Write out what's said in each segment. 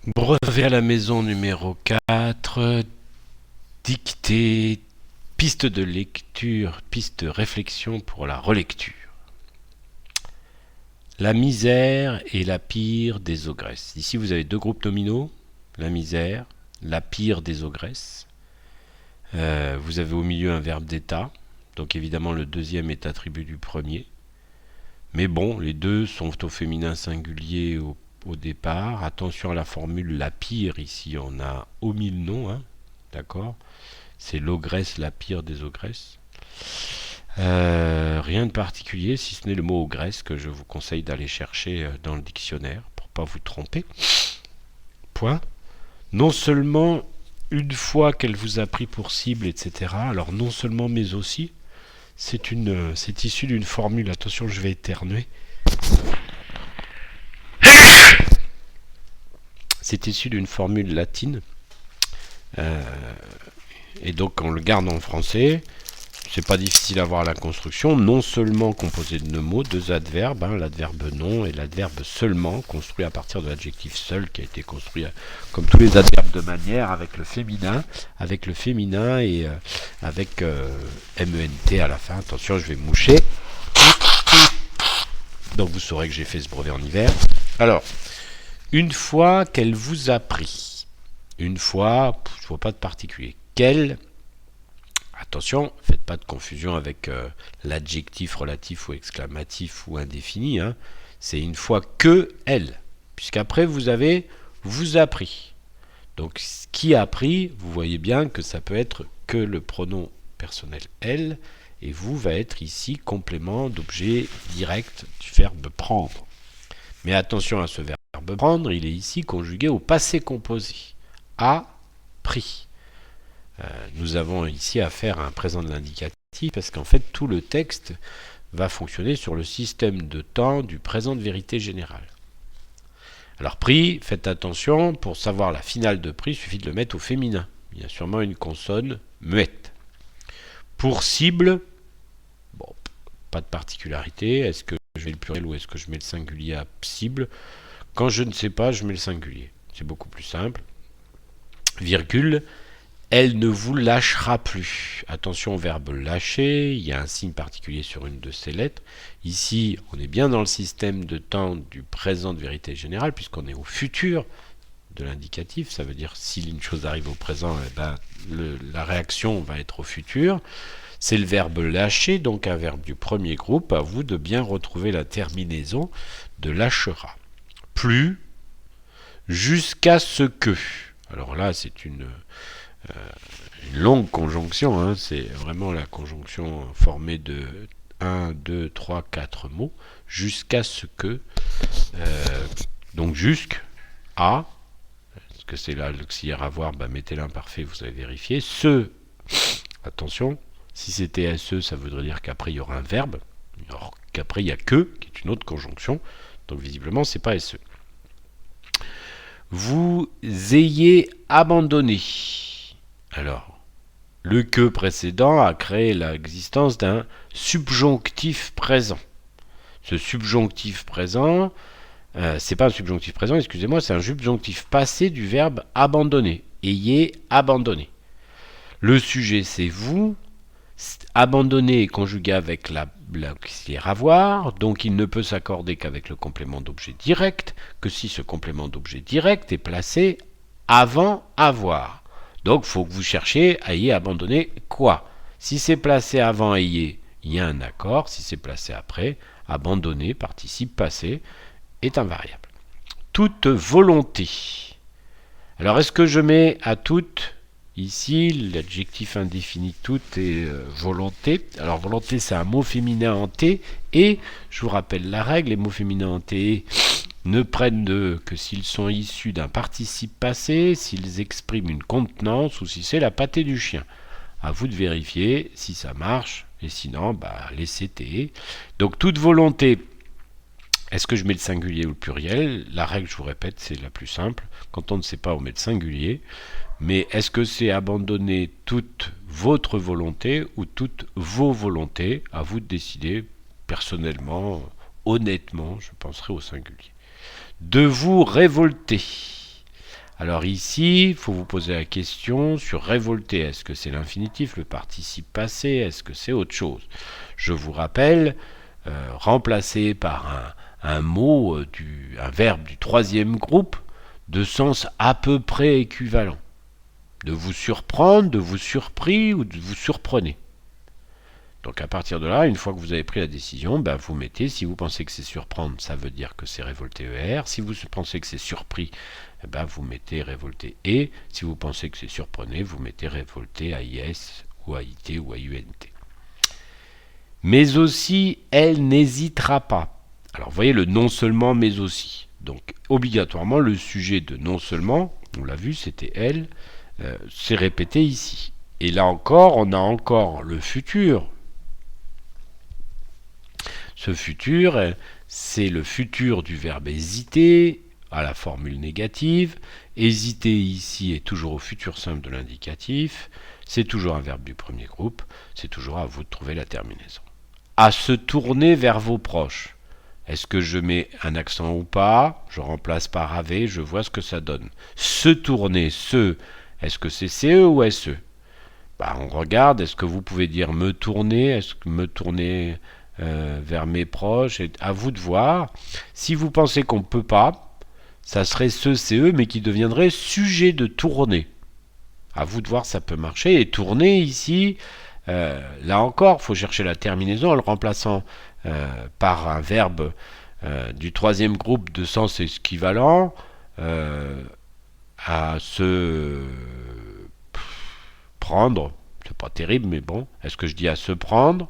Brevet à la maison numéro 4, dictée, piste de lecture, piste de réflexion pour la relecture. La misère est la pire des ogresses. Ici, vous avez deux groupes nominaux, la misère, la pire des ogresses. Vous avez au milieu un verbe d'état, donc évidemment le deuxième est attribut du premier. Mais bon, les deux sont au féminin singulier au départ. Attention à la formule la pire, ici on a omis le nom, hein, d'accord. C'est l'ogresse, la pire des ogresses. Rien de particulier, si ce n'est le mot ogresse que je vous conseille d'aller chercher dans le dictionnaire pour pas vous tromper. Point. Non seulement une fois qu'elle vous a pris pour cible, etc. Alors non seulement, mais aussi, c'est issu d'une formule. Attention, je vais éternuer. C'est issu d'une formule latine. Et donc, on le garde en français. C'est pas difficile à voir la construction, non seulement composé de deux mots, deux adverbes, hein, l'adverbe non et l'adverbe seulement, construit à partir de l'adjectif seul, qui a été construit comme tous les adverbes de manière avec le féminin et avec MENT à la fin. Attention, je vais moucher. Donc vous saurez que j'ai fait ce brevet en hiver. Alors, une fois qu'elle vous a pris, une fois, je vois pas de particulier, qu'elle. Attention, faites pas de confusion avec l'adjectif relatif ou exclamatif ou indéfini. Hein. C'est une fois que elle, puisqu'après vous avez vous a pris. Donc qui a pris, vous voyez bien que ça peut être que le pronom personnel elle, et vous va être ici complément d'objet direct du verbe prendre. Mais attention à ce verbe prendre, il est ici conjugué au passé composé. A pris. Nous avons ici affaire à un présent de l'indicatif parce qu'en fait tout le texte va fonctionner sur le système de temps du présent de vérité générale. Alors pris, faites attention, pour savoir la finale de pris, il suffit de le mettre au féminin. Il y a sûrement une consonne muette. Pour cible, bon, pas de particularité. Est-ce que je mets le pluriel ou est-ce que je mets le singulier à cible? Quand je ne sais pas, je mets le singulier. C'est beaucoup plus simple. Virgule. Elle ne vous lâchera plus. Attention au verbe lâcher, il y a un signe particulier sur une de ces lettres. Ici, on est bien dans le système de temps du présent de vérité générale, puisqu'on est au futur de l'indicatif. Ça veut dire si une chose arrive au présent, eh ben, la réaction va être au futur. C'est le verbe lâcher, donc un verbe du premier groupe. À vous de bien retrouver la terminaison de lâchera. Plus, jusqu'à ce que. Alors là, c'est une longue conjonction, hein, c'est vraiment la conjonction formée de 1, 2, 3, 4 mots, jusqu'à ce que, donc jusqu'à, parce que c'est là l'auxiliaire avoir, bah, mettez l'imparfait, vous avez vérifié, ce, attention, si c'était SE, ça voudrait dire qu'après il y aura un verbe, alors qu'après il y a que, qui est une autre conjonction, donc visiblement c'est pas SE. Vous ayez abandonné. Alors, le que précédent a créé l'existence d'un subjonctif présent. Ce subjonctif présent, c'est pas un subjonctif présent, excusez-moi, c'est un subjonctif passé du verbe abandonner. Ayez abandonné. Le sujet, c'est vous. Abandonner est conjugué avec l'auxiliaire avoir, donc il ne peut s'accorder qu'avec le complément d'objet direct, que si ce complément d'objet direct est placé avant avoir. Donc, il faut que vous cherchiez à y abandonner quoi? Si c'est placé avant ayez, il y a un accord. Si c'est placé après, abandonner, participe passé, est invariable. Toute volonté. Alors, est-ce que je mets à toute ici l'adjectif indéfini toute et volonté? Alors, volonté, c'est un mot féminin en T. Et, je vous rappelle la règle, les mots féminins en T ne prennent d'eux que s'ils sont issus d'un participe passé, s'ils expriment une contenance ou si c'est la pâtée du chien. À vous de vérifier si ça marche, et sinon, bah, laissez T. Donc toute volonté, est-ce que je mets le singulier ou le pluriel? La règle, je vous répète, c'est la plus simple. Quand on ne sait pas, on met le singulier. Mais est-ce que c'est abandonner toute votre volonté ou toutes vos volontés? À vous de décider. Personnellement, honnêtement, je penserai au singulier. De vous révolter. Alors ici, il faut vous poser la question sur révolter. Est-ce que c'est l'infinitif, le participe passé? Est-ce que c'est autre chose? Je vous rappelle, remplacé par un mot, un verbe du troisième groupe, de sens à peu près équivalent. De vous surprendre, de vous surpris ou de vous surprenez. Donc à partir de là, une fois que vous avez pris la décision, ben vous mettez, si vous pensez que c'est surprendre, ça veut dire que c'est révolté ER. Si vous pensez que c'est surpris, ben vous mettez révolté E. Si vous pensez que c'est surprenez, vous mettez révolté AIS ou AIT ou AUNT. Mais aussi, elle n'hésitera pas. Alors vous voyez le non seulement, mais aussi. Donc obligatoirement, le sujet de non seulement, on l'a vu, c'était elle, c'est répété ici. Et là encore, on a encore le futur. Ce futur, c'est le futur du verbe hésiter à la formule négative. Hésiter ici est toujours au futur simple de l'indicatif. C'est toujours un verbe du premier groupe. C'est toujours à vous de trouver la terminaison. À se tourner vers vos proches. Est-ce que je mets un accent ou pas? Je remplace par AV, je vois ce que ça donne. Se tourner, est-ce que c'est CE ou SE? On regarde, est-ce que vous pouvez dire me tourner? Est-ce que me tourner vers mes proches? À vous de voir. Si vous pensez qu'on ne peut pas, ça serait ce CE, mais qui deviendrait sujet de tourner. À vous de voir, ça peut marcher. Et tourner ici, là encore, il faut chercher la terminaison en le remplaçant par un verbe du troisième groupe de sens équivalent à se prendre. C'est pas terrible, mais bon. Est-ce que je dis à se prendre,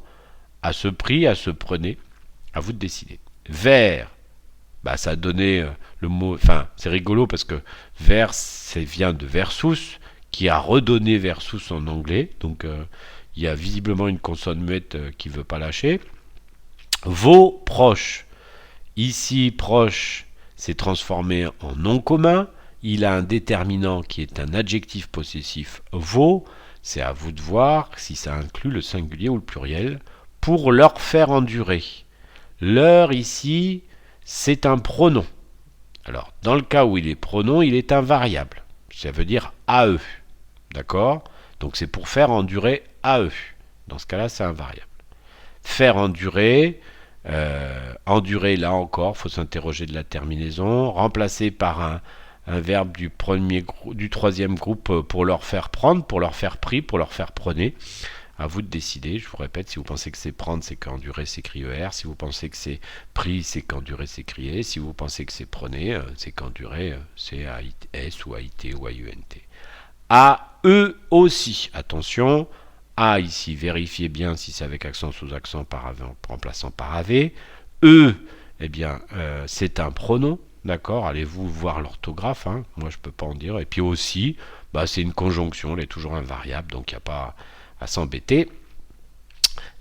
à se pris, à se prenez? À vous de décider. Vers, ça a donné le mot. Enfin, c'est rigolo parce que vers, ça vient de versus, qui a redonné versus en anglais. Donc, il y a visiblement une consonne muette qui ne veut pas lâcher. Vos proches. Ici, proche, c'est transformé en nom commun. Il a un déterminant qui est un adjectif possessif vos. C'est à vous de voir si ça inclut le singulier ou le pluriel. Pour leur faire endurer. Leur, ici, c'est un pronom. Alors, dans le cas où il est pronom, il est invariable. Ça veut dire à eux. D'accord? Donc, c'est pour faire endurer à eux. Dans ce cas-là, c'est invariable. Faire endurer, endurer, là encore, il faut s'interroger de la terminaison. Remplacer par un verbe du troisième groupe pour leur faire prendre, pour leur faire pris, pour leur faire prenez. À vous de décider, je vous répète, si vous pensez que c'est prendre, c'est qu'endurer s'écrit ER. Si vous pensez que c'est pris, c'est qu'endurer s'écrit E. Si vous pensez que c'est prenez, c'est qu'endurer, c'est AS ou AIT ou AUNT. À eux aussi, attention, A ici, vérifiez bien si c'est avec accent sous-accent par avant, remplaçant par AV. Eux, eh bien, c'est un pronom, d'accord? Allez-vous voir l'orthographe, hein? Moi je peux pas en dire. Et puis aussi, c'est une conjonction, elle est toujours invariable, donc il n'y a pas à s'embêter.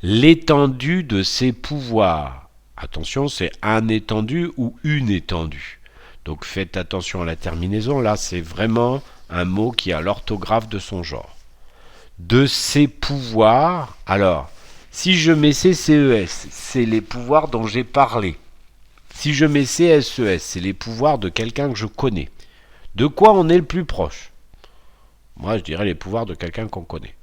L'étendue de ses pouvoirs. Attention, c'est un étendu ou une étendue. Donc faites attention à la terminaison. Là, c'est vraiment un mot qui a l'orthographe de son genre. De ses pouvoirs. Alors, si je mets CCES, c'est les pouvoirs dont j'ai parlé. Si je mets CSES, c'est les pouvoirs de quelqu'un que je connais. De quoi on est le plus proche? Moi, je dirais les pouvoirs de quelqu'un qu'on connaît.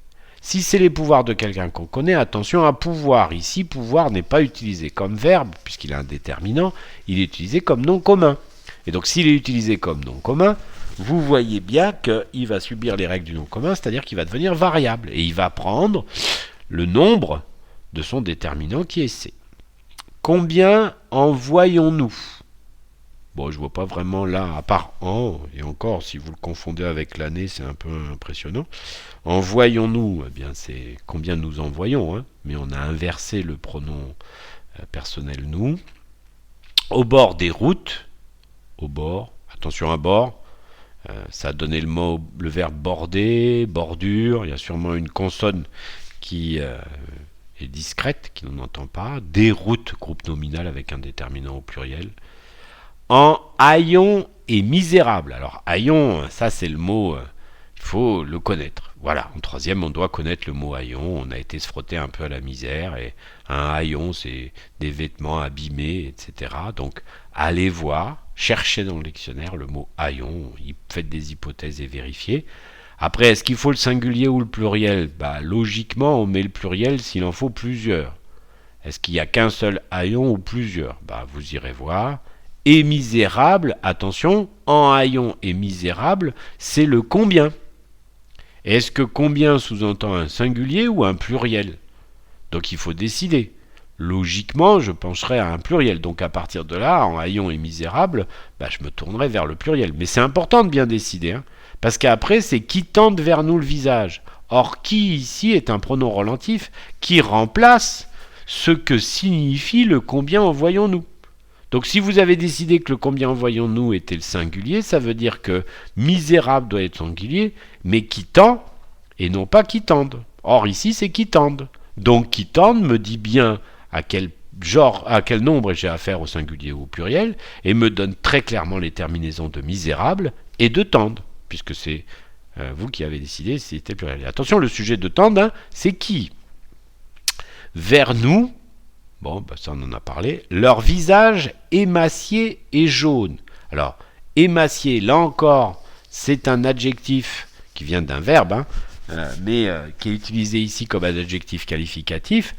Si c'est les pouvoirs de quelqu'un qu'on connaît, attention à pouvoir. Ici, pouvoir n'est pas utilisé comme verbe, puisqu'il a un déterminant, il est utilisé comme nom commun. Et donc, s'il est utilisé comme nom commun, vous voyez bien qu'il va subir les règles du nom commun, c'est-à-dire qu'il va devenir variable. Et il va prendre le nombre de son déterminant qui est C. Combien en voyons-nous? Bon, je vois pas vraiment là, à part en, et encore, si vous le confondez avec l'année, c'est un peu impressionnant. En voyons-nous, eh bien, c'est combien nous en voyons, hein, mais on a inversé le pronom personnel nous. Au bord des routes, au bord, attention à bord, ça a donné le verbe border, bordure, il y a sûrement une consonne qui est discrète, qui n'en entend pas. Des routes, groupe nominal avec un déterminant au pluriel. En haillons et misérable. Alors, haillons, ça c'est le mot, il faut le connaître. Voilà, en troisième, on doit connaître le mot haillon. On a été se frotter un peu à la misère. Et un haillon, c'est des vêtements abîmés, etc. Donc, allez voir. cherchez dans le dictionnaire le mot haillons, faites des hypothèses et vérifiez. Après, est-ce qu'il faut le singulier ou le pluriel? Logiquement, on met le pluriel s'il en faut plusieurs. Est-ce qu'il n'y a qu'un seul haillon ou plusieurs? Vous irez voir. Et misérable, attention, en haillon et misérable, c'est le combien. Est-ce que combien sous-entend un singulier ou un pluriel? Donc il faut décider. Logiquement, je pencherai à un pluriel. Donc à partir de là, en haillons et misérables, je me tournerai vers le pluriel. Mais c'est important de bien décider, hein, parce qu'après, c'est qui tende vers nous le visage. Or, qui ici est un pronom relatif qui remplace ce que signifie le combien envoyons-nous. Donc si vous avez décidé que le combien envoyons-nous était le singulier, ça veut dire que misérable doit être singulier, mais qui tend et non pas qui tende. Or ici, c'est qui tende. Donc qui tende me dit bien à quel nombre j'ai affaire au singulier ou au pluriel, et me donne très clairement les terminaisons de misérable et de tende, puisque c'est vous qui avez décidé si c'était pluriel. Et attention, le sujet de tende, hein, c'est qui? Vers nous, ça on en a parlé, leur visage émacié et jaune. Alors, émacié, là encore, c'est un adjectif qui vient d'un verbe, hein, mais qui est utilisé ici comme un adjectif qualificatif,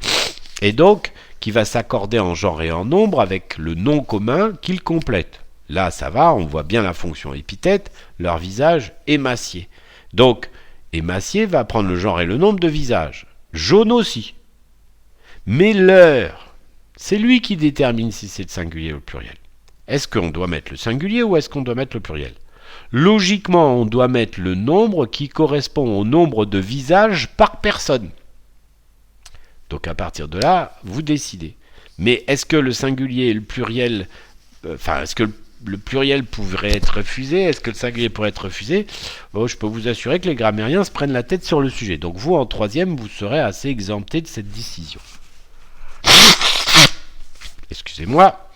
et donc qui va s'accorder en genre et en nombre avec le nom commun qu'il complète. Là, ça va, on voit bien la fonction épithète, leur visage émacié. Donc, émacié va prendre le genre et le nombre de visage. Jaune aussi. Mais leur, c'est lui qui détermine si c'est le singulier ou le pluriel. Est-ce qu'on doit mettre le singulier ou est-ce qu'on doit mettre le pluriel? Logiquement, on doit mettre le nombre qui correspond au nombre de visages par personne. Donc à partir de là, vous décidez. Mais est-ce que le singulier et le pluriel, est-ce que le pluriel pourrait être refusé? Est-ce que le singulier pourrait être refusé? Je peux vous assurer que les grammairiens se prennent la tête sur le sujet. Donc vous, en troisième, vous serez assez exempté de cette décision. Excusez-moi.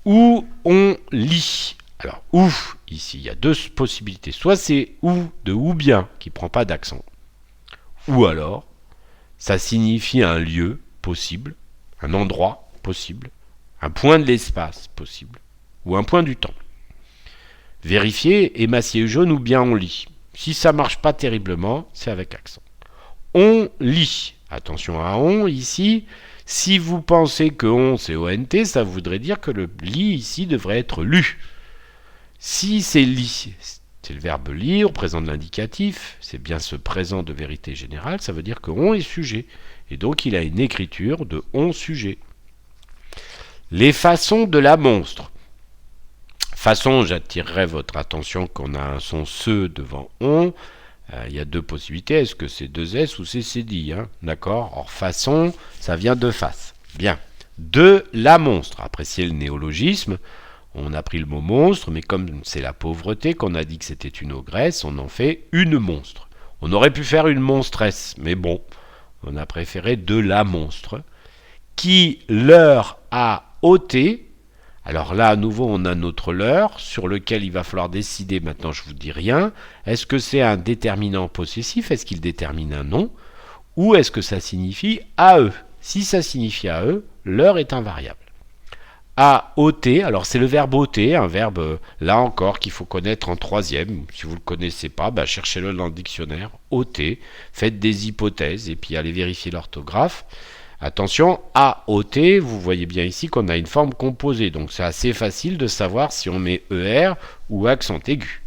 Où on lit. Alors, où, ici, il y a deux possibilités. Soit c'est ou de ou bien, qui ne prend pas d'accent. Ou alors, ça signifie un lieu possible, un endroit possible, un point de l'espace possible, ou un point du temps. Vérifiez, émacié jaune ou bien on lit. Si ça ne marche pas terriblement, c'est avec accent. On lit. Attention à on, ici. Si vous pensez que on, c'est ONT, ça voudrait dire que le lit, ici, devrait être lu. Si c'est lit, c'est le verbe lire, au présent de l'indicatif, c'est bien ce présent de vérité générale, ça veut dire que on est sujet. Et donc, il a une écriture de on sujet. Les façons de la monstre. Façon, j'attirerai votre attention qu'on a un son se devant on. Il y a deux possibilités, est-ce que c'est deux S ou c'est cédille, hein, d'accord? Or, façon, ça vient de face. Bien. De la monstre. Appréciez le néologisme. On a pris le mot monstre, mais comme c'est la pauvreté, qu'on a dit que c'était une ogresse, on en fait une monstre. On aurait pu faire une monstresse, mais bon, on a préféré de la monstre, qui leur a ôté. Alors là, à nouveau, on a notre leur, sur lequel il va falloir décider, maintenant je vous dis rien, est-ce que c'est un déterminant possessif, est-ce qu'il détermine un nom, ou est-ce que ça signifie à eux? Si ça signifie à eux, leur est invariable. À ôter, alors c'est le verbe ôter, un verbe, là encore, qu'il faut connaître en troisième, si vous ne le connaissez pas, cherchez-le dans le dictionnaire, ôter, faites des hypothèses, et puis allez vérifier l'orthographe. Attention, à ôter, vous voyez bien ici qu'on a une forme composée, donc c'est assez facile de savoir si on met ER ou accent aigu.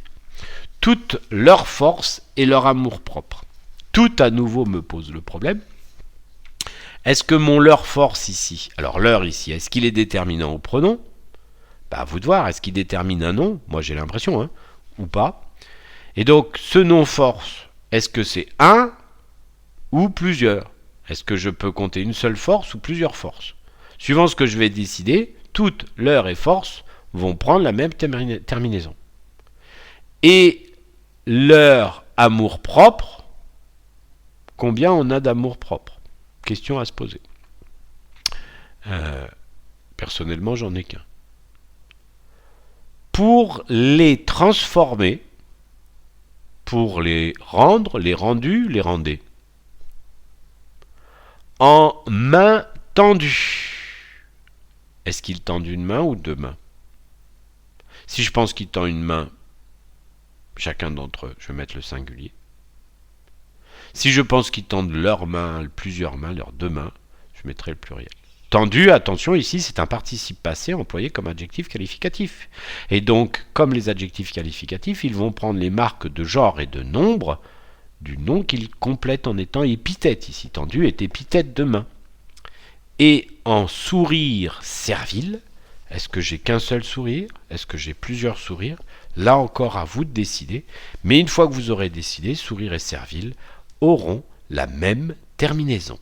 Toute leur force et leur amour-propre. Tout à nouveau me pose le problème. Est-ce que mon leur force ici, alors leur ici, est-ce qu'il est déterminant au pronom? À vous de voir, est-ce qu'il détermine un nom? Moi j'ai l'impression, hein, ou pas. Et donc ce nom force, est-ce que c'est un ou plusieurs? Est-ce que je peux compter une seule force ou plusieurs forces? Suivant ce que je vais décider, toutes leur et force vont prendre la même terminaison. Et leur amour-propre, combien on a d'amour-propre? Question à se poser. Personnellement, j'en ai qu'un. Pour les transformer, pour les rendre, les rendus, les rendez. En main tendue. Est-ce qu'il tend d'une main ou deux mains? Si je pense qu'il tend une main, chacun d'entre eux, je vais mettre le singulier. Si je pense qu'ils tendent leurs mains, plusieurs mains, leurs deux mains, je mettrai le pluriel. Tendu, attention, ici c'est un participe passé employé comme adjectif qualificatif. Et donc, comme les adjectifs qualificatifs, ils vont prendre les marques de genre et de nombre du nom qu'ils complètent en étant épithète. Ici, tendu est épithète de main. Et en sourire servile, est-ce que j'ai qu'un seul sourire? Est-ce que j'ai plusieurs sourires? Là encore, à vous de décider. Mais une fois que vous aurez décidé, sourire et servile auront la même terminaison.